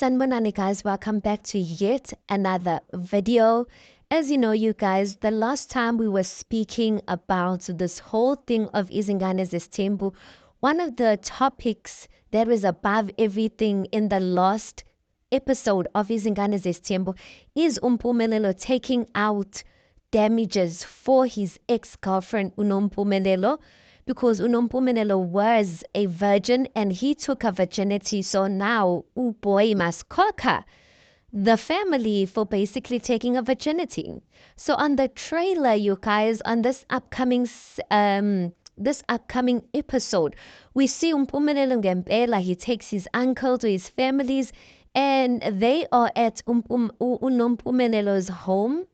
Sanbonani guys, welcome back to yet another video. As you know, you guys, the last time we were speaking about this whole thing of Izingane Zestembu, one of the topics that was above everything in the last episode of Izingane Zestembu is Umpumelelo taking out damages for his ex-girlfriend Unompumelelo, because Unompumelelo was a virgin and he took her virginity. So now boy must conquer the family for basically taking a virginity. So on the trailer, you guys, on this upcoming episode, we see Umpumelelo Ngempela. He takes his uncle to his families and they are at Unompumenelo's home.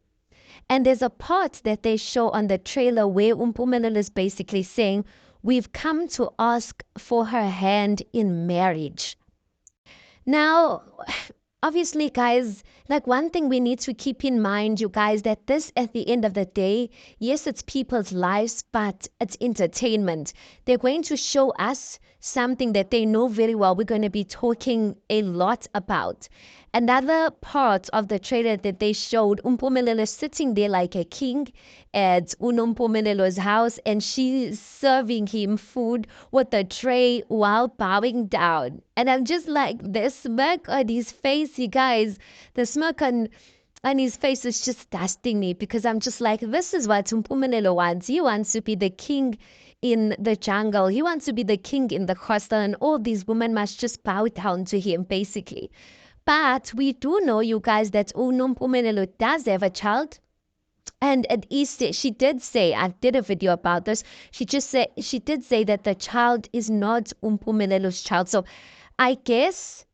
And there's a part that they show on the trailer where Umpumelelo is basically saying, we've come to ask for her hand in marriage. Now, obviously, guys, like one thing we need to keep in mind, you guys, that this at the end of the day, yes, it's people's lives, but it's entertainment. They're going to show us something that they know very well we're going to be talking a lot about. Another part of the trailer that they showed, Umpumelelo sitting there like a king at Unompumenelo's house, and she's serving him food with a tray while bowing down. And I'm just like, the smirk on his face, you guys, the smirk on his face is just dusting me, because I'm just like, this is what Umpumelelo wants. He wants to be the king in the jungle. He wants to be the king in the coastal, and all these women must just bow down to him, basically. But we do know, you guys, that Unompumelelo does have a child. And at Easter, she did say, I did a video about this, she did say that the child is not Umpumenelo's child. So I guess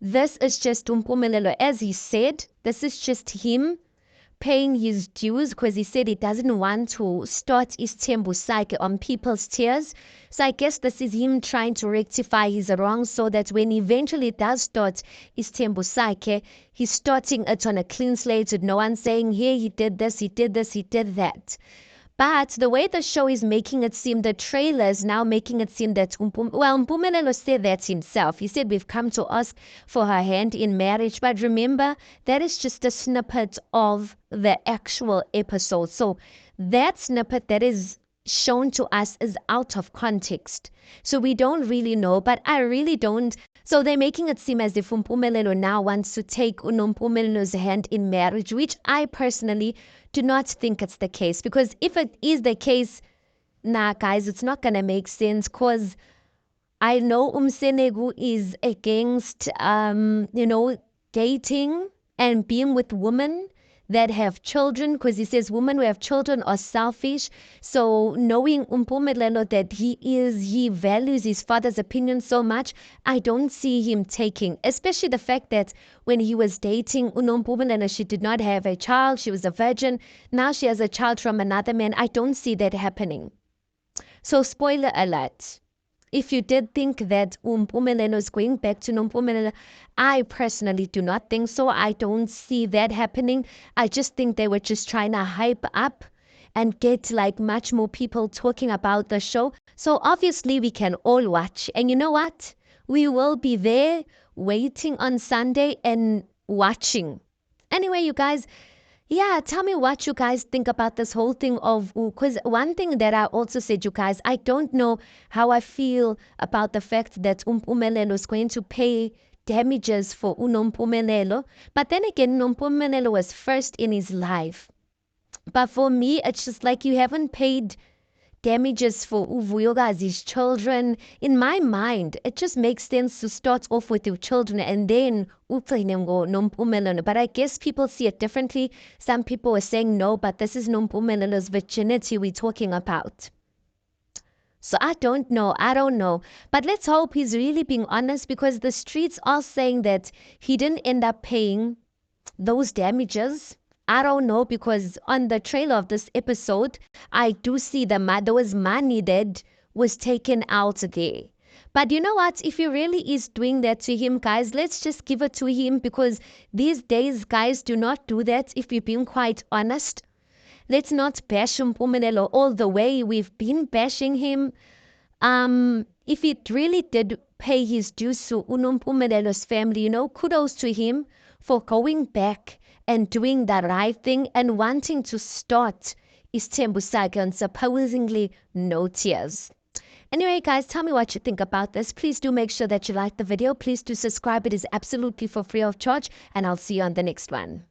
this is just Umpumelelo. As he said, this is just him paying his dues, because he said he doesn't want to start Isithembu Sakhe on people's tears. So I guess this is him trying to rectify his wrongs, so that when he eventually does start Isithembu Sakhe, he's starting it on a clean slate with no one saying, here, he did this, he did this, he did that. But the way the show is making it seem, the trailer is now making it seem that Umpumelelo said that himself. He said, we've come to ask for her hand in marriage. But remember, that is just a snippet of the actual episode. So that snippet that is shown to us is out of context. So we don't really know, but I really don't. So they're making it seem as if Umpumelelo now wants to take Unompumenelo's hand in marriage, which I personally do not think it's the case. Because if it is the case, nah, guys, it's not going to make sense, because I know Umsenegu is against, dating and being with women that have children, because he says women who have children are selfish. So knowing Umpumelelo that he values his father's opinion so much, I don't see him taking, especially the fact that when he was dating Unompumelelo, she did not have a child, she was a virgin. Now she has a child from another man. I don't see that happening. So spoiler alert, if you did think that Umpumelelo is going back to Nompumelelo, I personally do not think so. I don't see that happening. I just think they were just trying to hype up and get like much more people talking about the show. So obviously we can all watch. And you know what? We will be there waiting on Sunday and watching. Anyway, you guys, yeah, tell me what you guys think about this whole thing of, because one thing that I also said, you guys, I don't know how I feel about the fact that Umpumelelo is going to pay damages for Unompumelelo. But then again, Unompumelelo was first in his life. But for me, it's just like you haven't paid damages for Uvuyokazi's children. In my mind, it just makes sense to start off with your children and then Nompumelelo. But I guess people see it differently. Some people are saying no, but this is Nompumenelo's virginity we're talking about. So I don't know. But let's hope he's really being honest, because the streets are saying that he didn't end up paying those damages. I don't know, because on the trailer of this episode, I do see there was money that was taken out there. But you know what? If he really is doing that to him, guys, let's just give it to him, because these days, guys, do not do that if you're being quite honest. Let's not bash Umpumelelo all the way we've been bashing him. If it really did pay his dues to uNompumelo's family. Kudos to him for going back and doing the right thing and wanting to start isithembu sakhe on supposedly no tears. Anyway, guys, tell me what you think about this. Please do make sure that you like the video. Please do subscribe. It is absolutely for free of charge. And I'll see you on the next one.